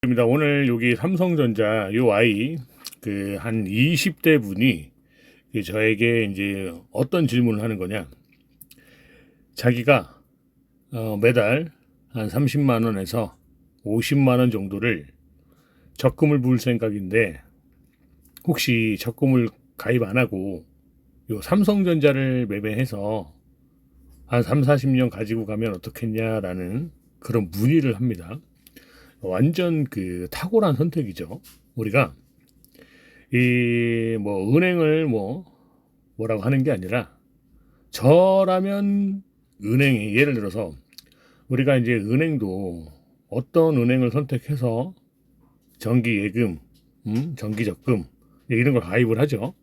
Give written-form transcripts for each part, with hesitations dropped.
입니다. 오늘 여기 삼성전자 요 아이 한 20대 분이 저에게 이제 어떤 질문을 하는 거냐. 자기가 매달 한 30만 원에서 50만 원 정도를 적금을 부을 생각인데 혹시 적금을 가입 안 하고 요 삼성전자를 매매해서 한 3, 40년 가지고 가면 어떻겠냐라는 그런 문의를 합니다. 완전 탁월한 선택이죠. 우리가 이 은행을 뭐라고 하는 게 아니라 저라면 은행이 예를 들어서 우리가 이제 은행도 어떤 은행을 선택해서 정기 예금, 정기 적금 이런 걸 가입을 하죠.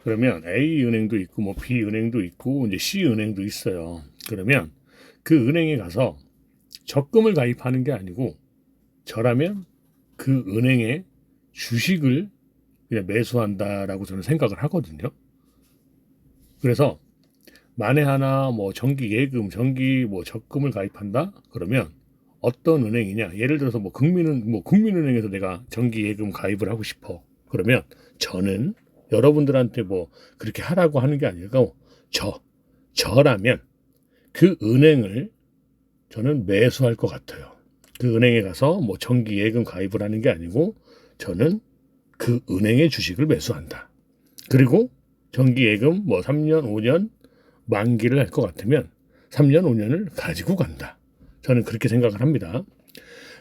그러면 A 은행도 있고 B 은행도 있고 이제 C 은행도 있어요. 그러면 그 은행에 가서 적금을 가입하는 게 아니고 저라면 그 은행의 주식을 그냥 매수한다라고 저는 생각을 하거든요. 그래서 만에 하나 정기 예금, 정기 적금을 가입한다? 그러면 어떤 은행이냐? 예를 들어서 국민은행에서 내가 정기 예금 가입을 하고 싶어. 그러면 저는 여러분들한테 그렇게 하라고 하는 게 아니고 저라면 그 은행을 저는 매수할 것 같아요. 그 은행에 가서 정기 예금 가입을 하는 게 아니고 저는 그 은행의 주식을 매수한다. 그리고 정기 예금 3년, 5년 만기를 할 것 같으면 3년, 5년을 가지고 간다. 저는 그렇게 생각을 합니다.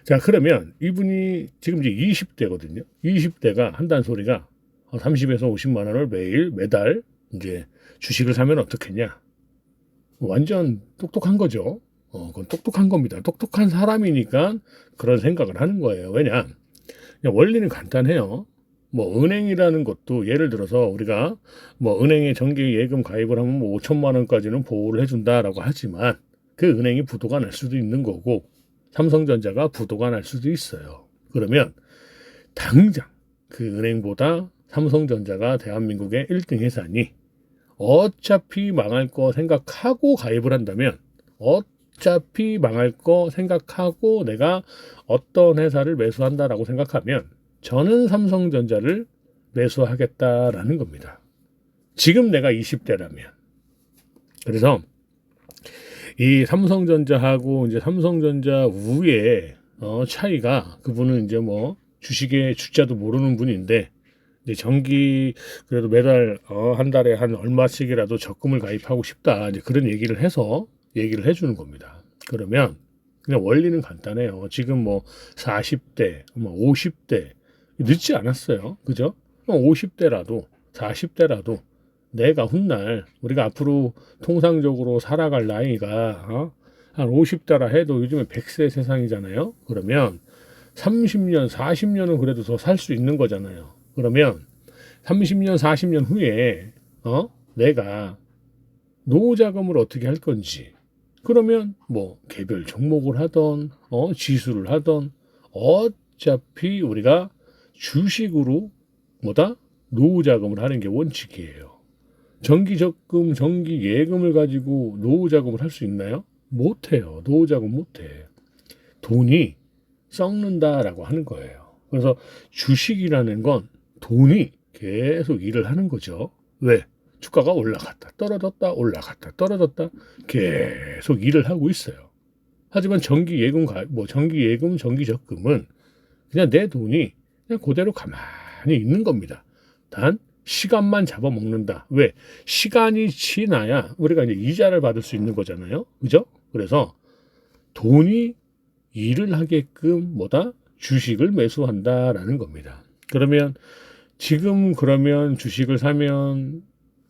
자, 그러면 이분이 지금 이제 20대거든요. 20대가 한다는 소리가 30에서 50만 원을 매달 이제 주식을 사면 어떻겠냐? 완전 똑똑한 거죠. 그건 똑똑한 겁니다. 똑똑한 사람이니까 그런 생각을 하는 거예요. 왜냐? 원리는 간단해요. 은행이라는 것도 예를 들어서 우리가 은행에 정기 예금 가입을 하면 5천만 원까지는 보호를 해준다라고 하지만 그 은행이 부도가 날 수도 있는 거고 삼성전자가 부도가 날 수도 있어요. 그러면 당장 그 은행보다 삼성전자가 대한민국의 1등 회사니 어차피 망할 거 생각하고 가입을 한다면 어차피 망할 거 생각하고 내가 어떤 회사를 매수한다라고 생각하면 저는 삼성전자를 매수하겠다라는 겁니다. 지금 내가 20대라면. 그래서 이 삼성전자하고 이제 삼성전자 우의 차이가 그분은 이제 주식의 주자도 모르는 분인데 이제 정기 그래도 매달 한 달에 한 얼마씩이라도 적금을 가입하고 싶다 이제 그런 얘기를 해서 얘기를 해주는 겁니다. 그러면 그냥 원리는 간단해요. 지금 40대, 50대 늦지 않았어요. 그죠? 50대라도 40대라도 내가 훗날 우리가 앞으로 통상적으로 살아갈 나이가 한 50대라 해도 요즘에 100세 세상이잖아요. 그러면 30년, 40년은 그래도 더 살 수 있는 거잖아요. 그러면 30년, 40년 후에 내가 노후 자금을 어떻게 할 건지 그러면 개별 종목을 하던 지수를 하던 어차피 우리가 주식으로 노후 자금을 하는 게 원칙이에요. 정기 적금, 정기 예금을 가지고 노후 자금을 할 수 있나요? 못해요. 노후 자금 못해. 돈이 썩는다라고 하는 거예요. 그래서 주식이라는 건 돈이 계속 일을 하는 거죠. 왜? 주가가 올라갔다 떨어졌다 올라갔다 떨어졌다 계속 일을 하고 있어요. 하지만 정기 예금 정기 예금 정기 적금은 그냥 내 돈이 그냥 그대로 가만히 있는 겁니다. 단 시간만 잡아먹는다. 왜? 시간이 지나야 우리가 이제 이자를 받을 수 있는 거잖아요. 그죠? 그래서 돈이 일을 하게끔 주식을 매수한다라는 겁니다. 그러면 지금 주식을 사면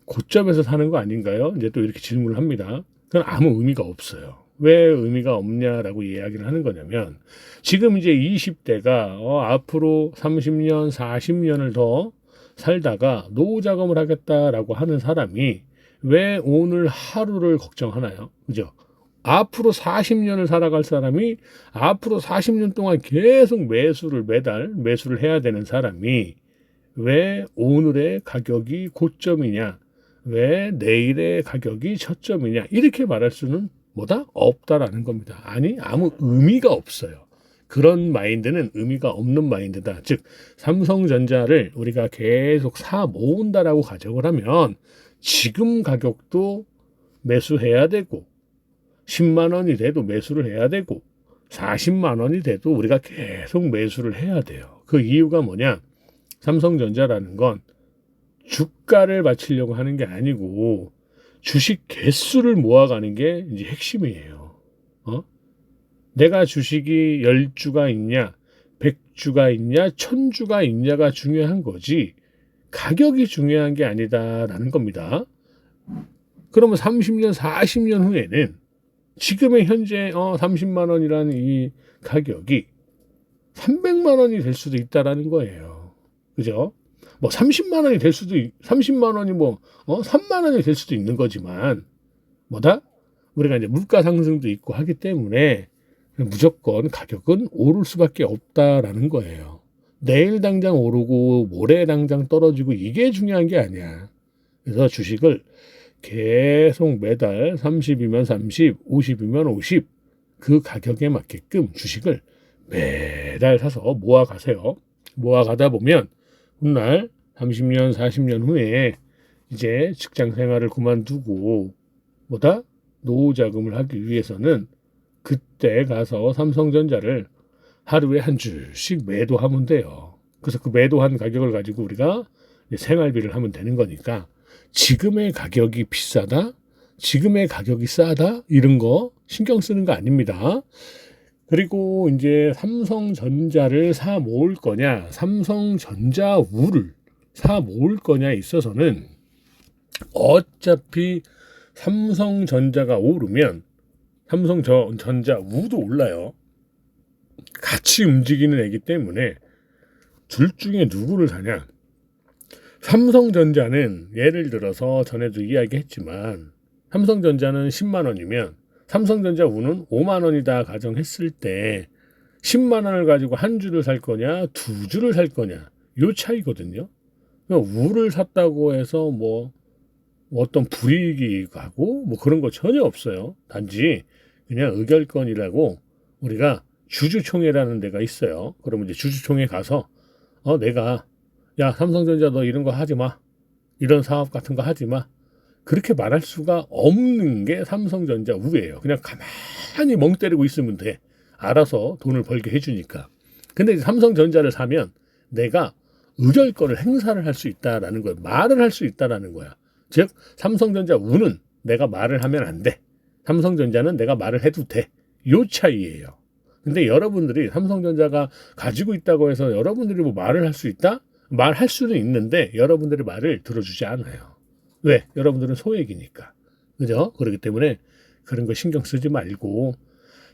고점에서 사는 거 아닌가요? 이제 또 이렇게 질문을 합니다. 그건 아무 의미가 없어요. 왜 의미가 없냐라고 이야기를 하는 거냐면 지금 이제 20대가 앞으로 30년, 40년을 더 살다가 노후 자금을 하겠다라고 하는 사람이 왜 오늘 하루를 걱정하나요? 그죠? 앞으로 40년을 살아갈 사람이 앞으로 40년 동안 계속 매달 매수를 해야 되는 사람이 왜 오늘의 가격이 고점이냐? 왜 내일의 가격이 저점이냐? 이렇게 말할 수는 없다라는 겁니다. 아니, 아무 의미가 없어요. 그런 마인드는 의미가 없는 마인드다. 즉 삼성전자를 우리가 계속 사 모은다라고 가정을 하면 지금 가격도 매수해야 되고 10만 원이 돼도 매수를 해야 되고 40만 원이 돼도 우리가 계속 매수를 해야 돼요. 그 이유가 뭐냐? 삼성전자라는 건 주가를 맞추려고 하는 게 아니고 주식 개수를 모아가는 게 이제 핵심이에요. 내가 주식이 10주가 있냐, 100주가 있냐, 1000주가 있냐가 중요한 거지 가격이 중요한 게 아니다라는 겁니다. 그러면 30년, 40년 후에는 지금의 현재 30만 원이라는 이 가격이 300만 원이 될 수도 있다라는 거예요. 그죠? 뭐 30만 원이 될 수도 30만 원이 3만 원이 될 수도 있는 거지만 뭐다? 우리가 이제 물가 상승도 있고 하기 때문에 무조건 가격은 오를 수밖에 없다라는 거예요. 내일 당장 오르고 모레 당장 떨어지고 이게 중요한 게 아니야. 그래서 주식을 계속 매달 30이면 30, 50이면 50 그 가격에 맞게끔 주식을 매달 사서 모아가세요. 모아가다 보면 훗날 30년, 40년 후에 이제 직장 생활을 그만두고 노후 자금을 하기 위해서는 그때 가서 삼성전자를 하루에 한 주씩 매도하면 돼요. 그래서 그 매도한 가격을 가지고 우리가 생활비를 하면 되는 거니까 지금의 가격이 비싸다, 지금의 가격이 싸다 이런 거 신경 쓰는 거 아닙니다. 그리고 이제 삼성전자를 사 모을 거냐, 삼성전자우를 사 모을 거냐에 있어서는 어차피 삼성전자가 오르면 삼성전자우도 올라요. 같이 움직이는 애기 때문에 둘 중에 누구를 사냐? 삼성전자는 예를 들어서 전에도 이야기했지만 삼성전자는 10만 원이면 삼성전자우는 5만 원이다 가정했을 때 10만 원을 가지고 한 주를 살 거냐 두 주를 살 거냐 요 차이거든요. 우를 샀다고 해서 어떤 불이익이 가고 그런 거 전혀 없어요. 단지 그냥 의결권이라고 우리가 주주총회라는 데가 있어요. 그러면 이제 주주총회 가서 내가 야 삼성전자 너 이런 거 하지 마, 이런 사업 같은 거 하지 마, 그렇게 말할 수가 없는 게 삼성전자 우예요. 그냥 가만히 멍 때리고 있으면 돼. 알아서 돈을 벌게 해주니까. 근데 삼성전자를 사면 내가 의결권을 행사를 할 수 있다라는 거예요. 말을 할 수 있다라는 거야. 즉 삼성전자 우는 내가 말을 하면 안 돼. 삼성전자는 내가 말을 해도 돼. 요 차이예요. 근데 여러분들이 삼성전자가 가지고 있다고 해서 여러분들이 말을 할 수 있다? 말할 수는 있는데 여러분들의 말을 들어주지 않아요. 왜? 여러분들은 소액이니까. 그죠? 그렇기 때문에 그런 거 신경 쓰지 말고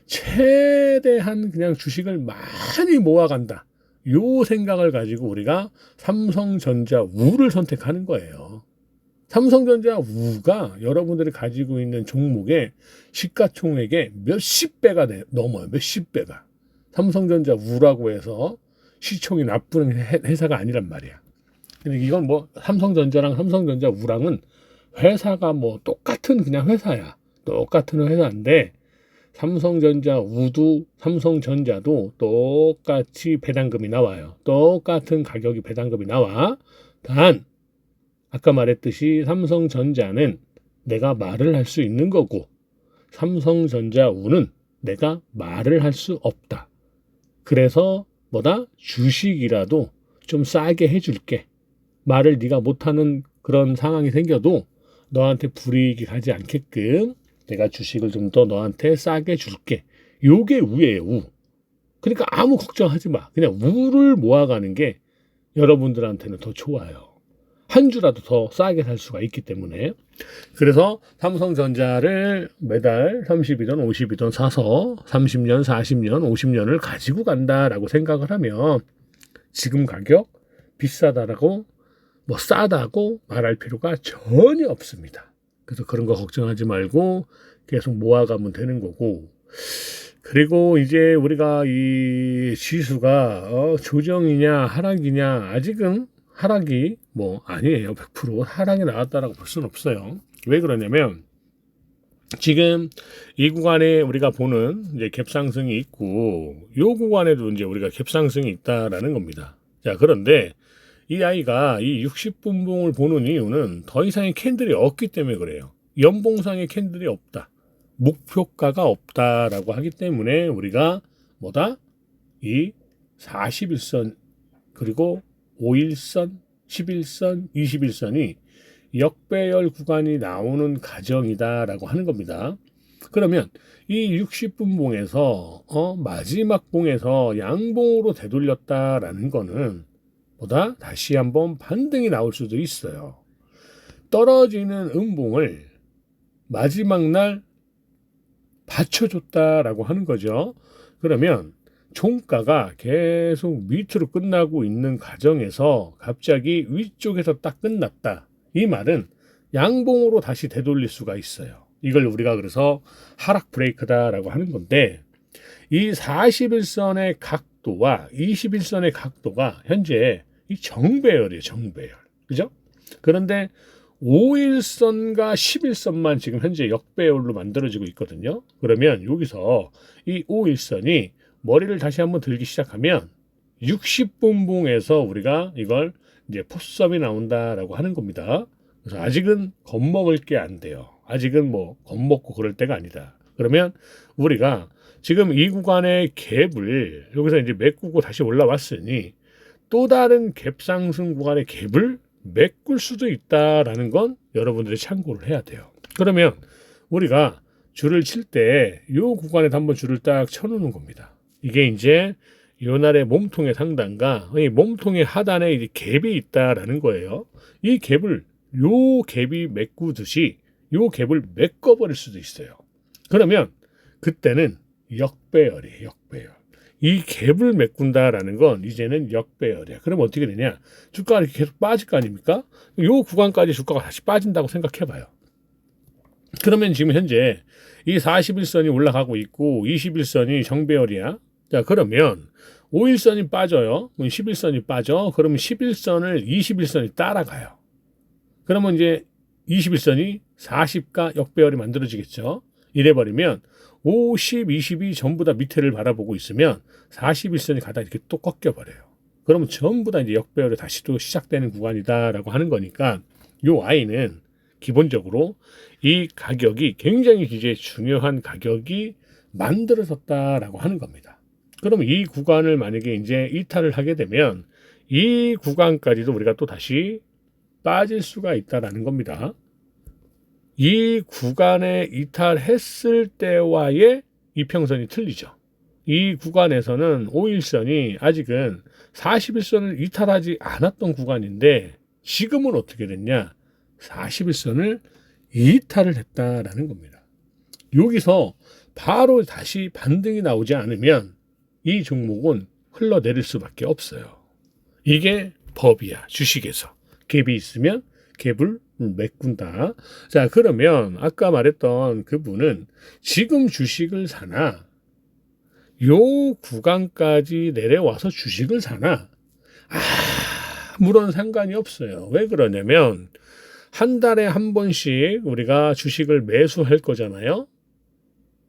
최대한 그냥 주식을 많이 모아간다. 요 생각을 가지고 우리가 삼성전자 우를 선택하는 거예요. 삼성전자 우가 여러분들이 가지고 있는 종목의 시가총액의 몇십 배가 넘어요. 몇십 배가. 삼성전자 우라고 해서 시총이 나쁜 회사가 아니란 말이야. 근데 이건 삼성전자랑 삼성전자 우랑은 회사가 똑같은 그냥 회사야. 똑같은 회사인데 삼성전자 우도 삼성전자도 똑같이 배당금이 나와요. 똑같은 가격이 배당금이 나와. 단 아까 말했듯이 삼성전자는 내가 말을 할 수 있는 거고 삼성전자 우는 내가 말을 할 수 없다. 그래서 주식이라도 좀 싸게 해줄게. 말을 네가 못하는 그런 상황이 생겨도 너한테 불이익이 가지 않게끔 내가 주식을 좀 더 너한테 싸게 줄게. 요게 우예요. 우. 그러니까 아무 걱정하지 마. 그냥 우를 모아가는 게 여러분들한테는 더 좋아요. 한 주라도 더 싸게 살 수가 있기 때문에. 그래서 삼성전자를 매달 30이든 50이든 사서 30년, 40년, 50년을 가지고 간다라고 생각을 하면 지금 가격 비싸다라고 싸다고 말할 필요가 전혀 없습니다. 그래서 그런 거 걱정하지 말고 계속 모아가면 되는 거고. 그리고 이제 우리가 이 지수가 조정이냐 하락이냐, 아직은 하락이 아니에요. 100% 하락이 나왔다라고 볼 수는 없어요. 왜 그러냐면 지금 이 구간에 우리가 보는 이제 갭상승이 있고, 요 구간에도 이제 우리가 갭상승이 있다라는 겁니다. 자, 그런데 이 아이가 이 60분봉을 보는 이유는 더 이상의 캔들이 없기 때문에 그래요. 연봉상의 캔들이 없다. 목표가가 없다라고 하기 때문에 우리가 뭐다? 이 41선 그리고 5일선, 11선, 21선이 역배열 구간이 나오는 과정이다라고 하는 겁니다. 그러면 이 60분봉에서 마지막 봉에서 양봉으로 되돌렸다라는 거는 보다 다시 한번 반등이 나올 수도 있어요. 떨어지는 음봉을 마지막 날 받쳐줬다라고 하는 거죠. 그러면 종가가 계속 밑으로 끝나고 있는 과정에서 갑자기 위쪽에서 딱 끝났다. 이 말은 양봉으로 다시 되돌릴 수가 있어요. 이걸 우리가 그래서 하락 브레이크다라고 하는 건데, 이 41선의 각도와 21선의 각도가 현재 이 정배열이에요. 정배열. 그죠? 그런데 5일선과 11선만 지금 현재 역배열로 만들어지고 있거든요. 그러면 여기서 이 5일선이 머리를 다시 한번 들기 시작하면 60분봉에서 우리가 이걸 이제 포스업이 나온다라고 하는 겁니다. 그래서 아직은 겁먹을 게 안 돼요. 아직은 뭐 겁먹고 그럴 때가 아니다. 그러면 우리가 지금 이 구간의 갭을 여기서 이제 메꾸고 다시 올라왔으니 또 다른 갭 상승 구간의 갭을 메꿀 수도 있다라는 건 여러분들이 참고를 해야 돼요. 그러면 우리가 줄을 칠 때 이 구간에도 한번 줄을 딱 쳐놓는 겁니다. 이게 이제 요 날의 몸통의 상단과 이 몸통의 하단에 이제 갭이 있다라는 거예요. 이 갭을 요 갭이 메꾸듯이 요 갭을 메꿔버릴 수도 있어요. 그러면 그때는 역배열이에요. 역배열. 이 갭을 메꾼다라는 건 이제는 역배열이야. 그럼 어떻게 되냐? 주가가 이렇게 계속 빠질 거 아닙니까? 요 구간까지 주가가 다시 빠진다고 생각해봐요. 그러면 지금 현재 이 41선이 올라가고 있고 21선이 정배열이야. 자, 그러면 5일선이 빠져요. 11선이 빠져. 그러면 11선을 21선이 따라가요. 그러면 이제 21선이 40가 역배열이 만들어지겠죠. 이래버리면 50, 20이 전부 다 밑에를 바라보고 있으면 41선이 가다 이렇게 또 꺾여버려요. 그러면 전부 다 이제 역배열이 다시 또 시작되는 구간이다라고 하는 거니까 요 아이는 기본적으로 이 가격이 굉장히 이제 중요한 가격이 만들어졌다라고 하는 겁니다. 그럼 이 구간을 만약에 이제 이탈을 하게 되면 이 구간까지도 우리가 또 다시 빠질 수가 있다라는 겁니다. 이 구간에 이탈했을 때와의 이평선이 틀리죠. 이 구간에서는 5일선이 아직은 41선을 이탈하지 않았던 구간인데 지금은 어떻게 됐냐? 41선을 이탈을 했다라는 겁니다. 여기서 바로 다시 반등이 나오지 않으면 이 종목은 흘러내릴 수밖에 없어요. 이게 법이야. 주식에서. 갭이 있으면 갭을 메꾼다. 자, 그러면 아까 말했던 그분은 지금 주식을 사나 요 구간까지 내려와서 주식을 사나 아무런 상관이 없어요. 왜 그러냐면 한 달에 한 번씩 우리가 주식을 매수할 거잖아요.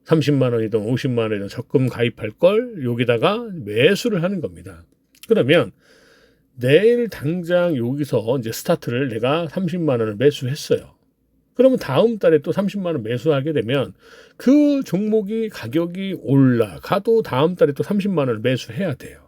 30만 원이든 50만 원이든 적금 가입할 걸 여기다가 매수를 하는 겁니다. 그러면 내일 당장 여기서 이제 스타트를 내가 30만 원을 매수했어요. 그러면 다음 달에 또 30만 원 매수하게 되면 그 종목이 가격이 올라가도 다음 달에 또 30만 원을 매수해야 돼요.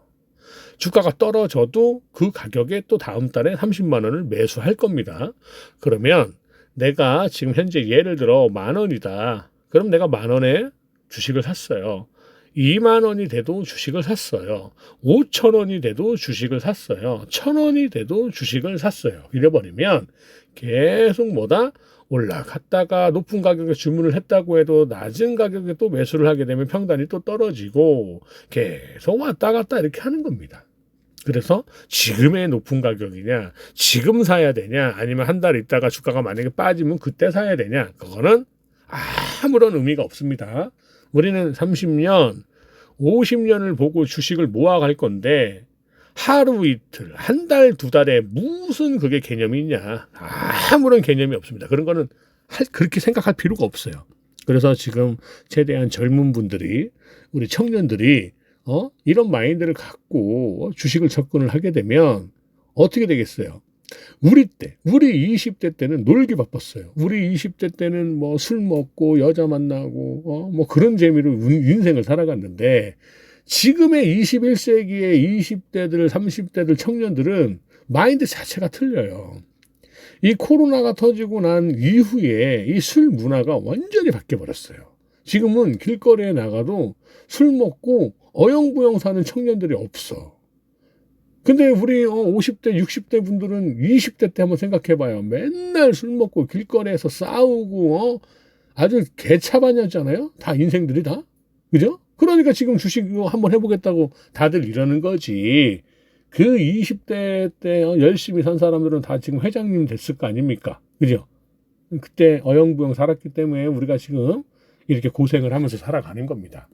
주가가 떨어져도 그 가격에 또 다음 달에 30만 원을 매수할 겁니다. 그러면 내가 지금 현재 예를 들어 10,000원이다. 그럼 내가 10,000원에 주식을 샀어요. 2만 원이 돼도 주식을 샀어요. 5,000원이 돼도 주식을 샀어요. 1,000원이 돼도 주식을 샀어요. 이래버리면 계속 뭐다? 올라갔다가 높은 가격에 주문을 했다고 해도 낮은 가격에 또 매수를 하게 되면 평단이 또 떨어지고 계속 왔다 갔다 이렇게 하는 겁니다. 그래서 지금의 높은 가격이냐, 지금 사야 되냐, 아니면 한 달 있다가 주가가 만약에 빠지면 그때 사야 되냐, 그거는 아무런 의미가 없습니다. 우리는 30년, 50년을 보고 주식을 모아갈 건데 하루 이틀, 한 달, 두 달에 무슨 그게 개념이 있냐. 아무런 개념이 없습니다. 그런 거는 그렇게 생각할 필요가 없어요. 그래서 지금 최대한 젊은 분들이, 우리 청년들이 이런 마인드를 갖고 주식을 접근을 하게 되면 어떻게 되겠어요? 우리 20대 때는 놀기 바빴어요. 우리 20대 때는 뭐 술 먹고 여자 만나고 뭐 그런 재미로 인생을 살아갔는데, 지금의 21세기의 20대들, 30대들 청년들은 마인드 자체가 틀려요. 이 코로나가 터지고 난 이후에 이 술 문화가 완전히 바뀌어 버렸어요. 지금은 길거리에 나가도 술 먹고 어영부영 사는 청년들이 없어. 근데 우리 50대, 60대 분들은 20대 때 한번 생각해 봐요. 맨날 술 먹고 길거리에서 싸우고 아주 개차반이었잖아요. 다 인생들이 다. 그죠? 그러니까 지금 주식 이거 한번 해보겠다고 다들 이러는 거지. 그 20대 때 열심히 산 사람들은 다 지금 회장님 됐을 거 아닙니까? 그죠? 그때 어영부영 살았기 때문에 우리가 지금 이렇게 고생을 하면서 살아가는 겁니다.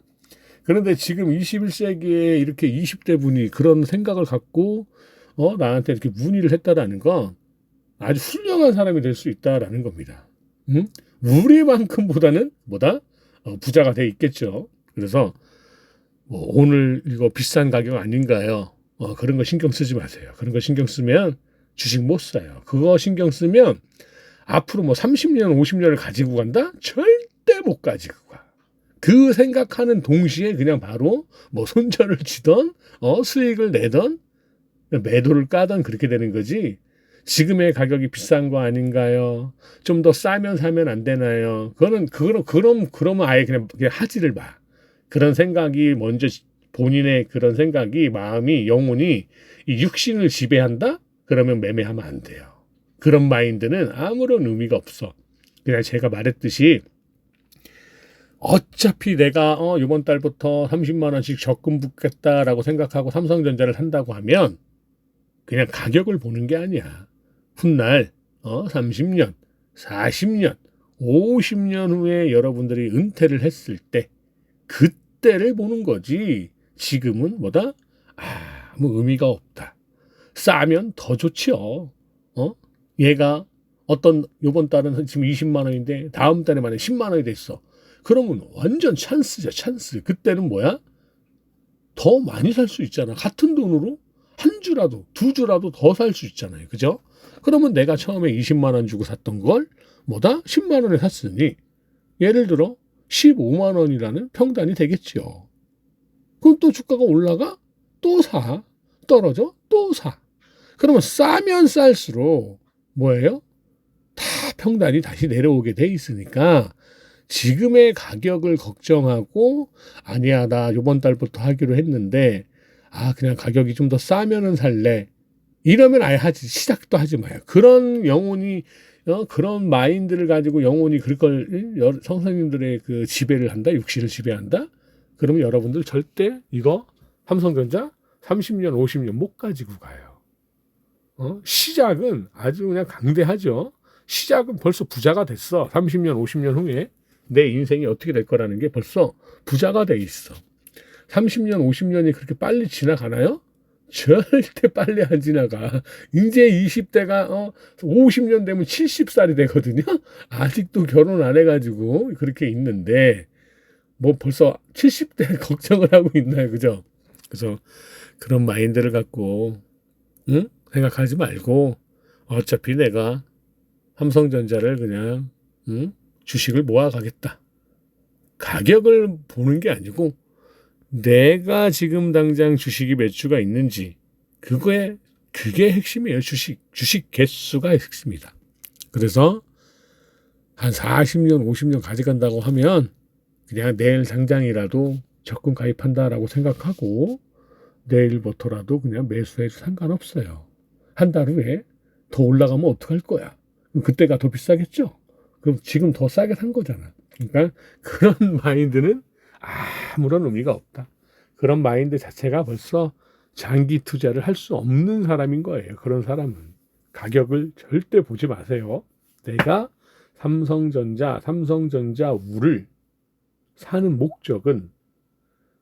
그런데 지금 21세기에 이렇게 20대 분이 그런 생각을 갖고 나한테 이렇게 문의를 했다라는 건 아주 훌륭한 사람이 될 수 있다라는 겁니다. 응? 우리만큼보다는 뭐다? 부자가 돼 있겠죠. 그래서 오늘 이거 비싼 가격 아닌가요? 그런 거 신경 쓰지 마세요. 그런 거 신경 쓰면 주식 못 사요. 그거 신경 쓰면 앞으로 뭐 30년, 50년을 가지고 간다? 절대 못 가지고 가. 그 생각하는 동시에 그냥 바로 뭐 손절을 치던 수익을 내던 매도를 까던 그렇게 되는 거지. 지금의 가격이 비싼 거 아닌가요? 좀 더 싸면 사면 안 되나요? 그러면 아예 그냥 하지를 마. 그런 생각이 먼저, 본인의 그런 생각이, 마음이, 영혼이 이 육신을 지배한다? 그러면 매매하면 안 돼요. 그런 마인드는 아무런 의미가 없어. 그냥 제가 말했듯이 어차피 내가 이번 달부터 30만 원씩 적금 붓겠다라고 생각하고 삼성전자를 산다고 하면 그냥 가격을 보는 게 아니야. 훗날 30년, 40년, 50년 후에 여러분들이 은퇴를 했을 때 그때를 보는 거지. 지금은 뭐다? 아무 의미가 없다. 싸면 더 좋지요. 얘가 요번 달은 지금 20만 원인데 다음 달에 만약에 10만 원이 됐어. 그러면 완전 찬스죠, 찬스. 그때는 뭐야? 더 많이 살 수 있잖아. 같은 돈으로 한 주라도, 두 주라도 더 살 수 있잖아요. 그죠? 그러면 내가 처음에 20만 원 주고 샀던 걸 뭐다? 10만 원에 샀으니 예를 들어 15만 원이라는 평단이 되겠죠. 그럼 또 주가가 올라가? 또 사. 떨어져? 또 사. 그러면 싸면 쌀수록 뭐예요? 다 평단이 다시 내려오게 돼 있으니까 지금의 가격을 걱정하고 아니야 나 요번 달부터 하기로 했는데 그냥 가격이 좀 더 싸면은 살래. 이러면 아예 시작도 하지 마요. 그런 영혼이 그런 마인드를 가지고 영혼이 그걸 선생님들의 그 지배를 한다, 육신을 지배한다. 그러면 여러분들 절대 이거 삼성전자 30년, 50년 못 가지고 가요. 시작은 아주 그냥 강대하죠. 시작은 벌써 부자가 됐어. 30년, 50년 후에 내 인생이 어떻게 될 거라는 게 벌써 부자가 돼 있어. 30년, 50년이 그렇게 빨리 지나가나요? 절대 빨리 안 지나가. 이제 20대가 50년 되면 70살이 되거든요. 아직도 결혼 안 해가지고 그렇게 있는데 뭐 벌써 70대 걱정을 하고 있나요, 그죠? 그래서 그런 마인드를 갖고 생각하지 말고 어차피 내가 삼성전자를 그냥 주식을 모아가겠다. 가격을 보는 게 아니고 내가 지금 당장 주식이 몇 주가 있는지 그게 핵심이에요. 주식 개수가 핵심이다. 그래서 한 40년, 50년 가져간다고 하면 그냥 내일 당장이라도 적금 가입한다라고 생각하고 내일부터라도 그냥 매수해도 상관없어요. 한 달 후에 더 올라가면 어떡할 거야? 그때가 더 비싸겠죠? 그럼 지금 더 싸게 산 거잖아. 그러니까 그런 마인드는 아무런 의미가 없다. 그런 마인드 자체가 벌써 장기 투자를 할 수 없는 사람인 거예요. 그런 사람은. 가격을 절대 보지 마세요. 내가 삼성전자 우를 사는 목적은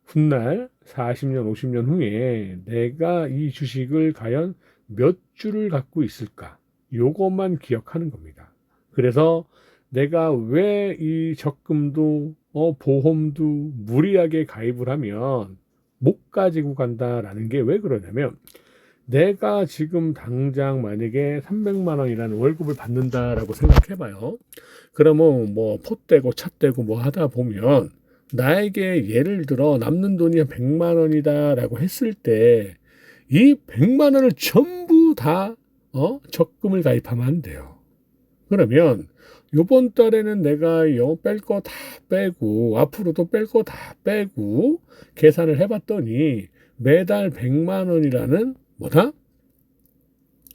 훗날 40년, 50년 후에 내가 이 주식을 과연 몇 주를 갖고 있을까? 요것만 기억하는 겁니다. 그래서 내가 왜 이 적금도 보험도 무리하게 가입을 하면 못 가지고 간다라는 게 왜 그러냐면, 내가 지금 당장 만약에 300만 원이라는 월급을 받는다라고 생각해봐요. 그러면 뭐 포떼고 찻떼고 뭐 하다 보면 나에게 예를 들어 남는 돈이 한 100만 원이다라고 했을 때 이 100만 원을 전부 다 적금을 가입하면 안 돼요. 그러면 요번 달에는 내가 뺄 거 다 빼고 앞으로도 뺄 거 다 빼고 계산을 해봤더니 매달 100만 원이라는 뭐다?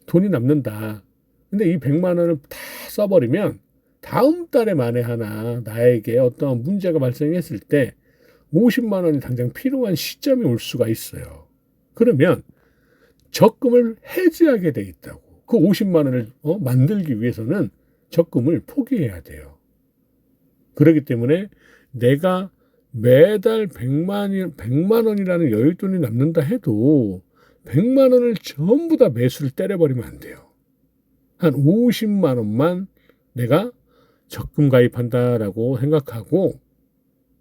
돈이 남는다. 근데 이 100만 원을 다 써버리면 다음 달에 만에 하나 나에게 어떤 문제가 발생했을 때 50만 원이 당장 필요한 시점이 올 수가 있어요. 그러면 적금을 해지하게 돼 있다고. 그 50만 원을 만들기 위해서는 적금을 포기해야 돼요. 그렇기 때문에 내가 매달 100만 원이라는 여윳돈이 남는다 해도 100만 원을 전부 다 매수를 때려버리면 안 돼요. 한 50만 원만 내가 적금 가입한다라고 생각하고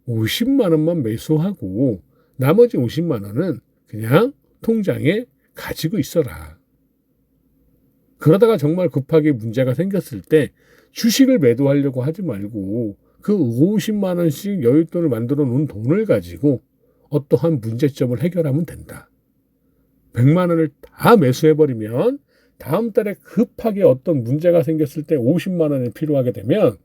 50만 원만 매수하고 나머지 50만 원은 그냥 통장에 가지고 있어라. 그러다가 정말 급하게 문제가 생겼을 때 주식을 매도하려고 하지 말고 그 50만 원씩 여윳돈을 만들어 놓은 돈을 가지고 어떠한 문제점을 해결하면 된다. 100만 원을 다 매수해버리면 다음 달에 급하게 어떤 문제가 생겼을 때 50만 원이 필요하게 되면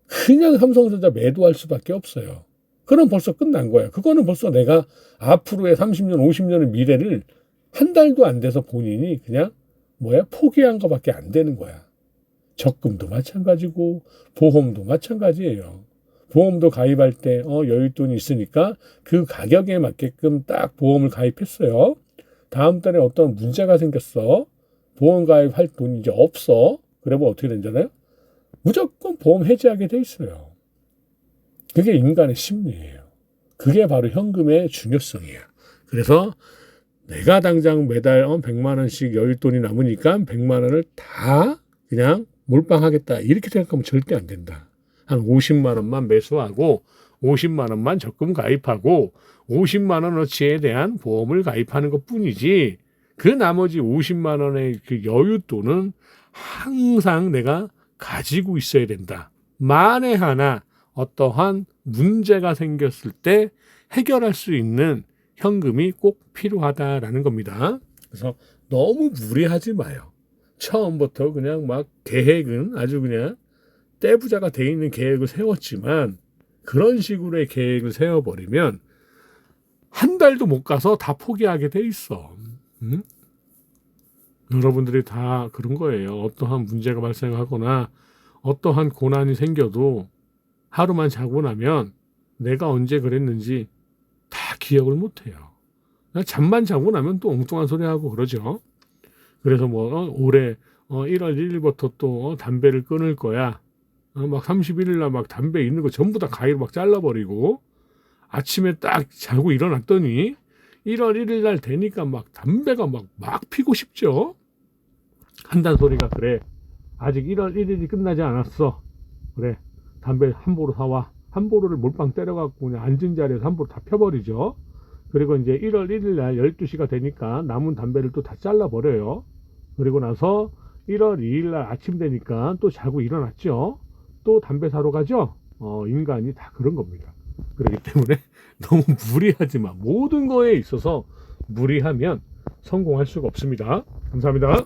그냥 삼성전자 매도할 수밖에 없어요. 그럼 벌써 끝난 거예요. 그거는 벌써 내가 앞으로의 30년, 50년의 미래를 한 달도 안 돼서 본인이 그냥 포기한 것밖에 안 되는 거야. 적금도 마찬가지고 보험도 마찬가지예요. 보험도 가입할 때 여윳돈이 있으니까 그 가격에 맞게끔 딱 보험을 가입했어요. 다음 달에 어떤 문제가 생겼어. 보험 가입할 돈이 이제 없어. 그러면 어떻게 되잖아요? 무조건 보험 해지하게 돼 있어요. 그게 인간의 심리예요. 그게 바로 현금의 중요성이에요. 그래서 내가 당장 매달 100만 원씩 여윳돈이 남으니까 100만 원을 다 그냥 몰빵하겠다. 이렇게 생각하면 절대 안 된다. 한 50만 원만 매수하고 50만 원만 적금 가입하고 50만 원어치에 대한 보험을 가입하는 것뿐이지, 그 나머지 50만 원의 그 여윳돈은 항상 내가 가지고 있어야 된다. 만에 하나 어떠한 문제가 생겼을 때 해결할 수 있는 현금이 꼭 필요하다라는 겁니다. 그래서 너무 무리하지 마요. 처음부터 그냥 막 계획은 아주 그냥 떼부자가 돼 있는 계획을 세웠지만 그런 식으로의 계획을 세워버리면 한 달도 못 가서 다 포기하게 돼 있어. 응? 여러분들이 다 그런 거예요. 어떠한 문제가 발생하거나 어떠한 고난이 생겨도 하루만 자고 나면 내가 언제 그랬는지 다 기억을 못해요. 잠만 자고 나면 또 엉뚱한 소리 하고 그러죠. 그래서 올해 1월 1일부터 또 담배를 끊을 거야. 막 31일 날 막 담배 있는 거 전부 다 가위로 막 잘라버리고 아침에 딱 자고 일어났더니 1월 1일 날 되니까 막 담배가 막 피고 싶죠. 한단 소리가 그래. 아직 1월 1일이 끝나지 않았어. 그래. 담배 한 보로 사와. 한 보로를 몰빵 때려갖고 그냥 앉은 자리에서 한 보로 다 펴버리죠. 그리고 이제 1월 1일 날 12시가 되니까 남은 담배를 또 다 잘라버려요. 그리고 나서 1월 2일 날 아침 되니까 또 자고 일어났죠. 또 담배 사러 가죠. 인간이 다 그런 겁니다. 그렇기 때문에 너무 무리하지 마. 모든 거에 있어서 무리하면 성공할 수가 없습니다. 감사합니다.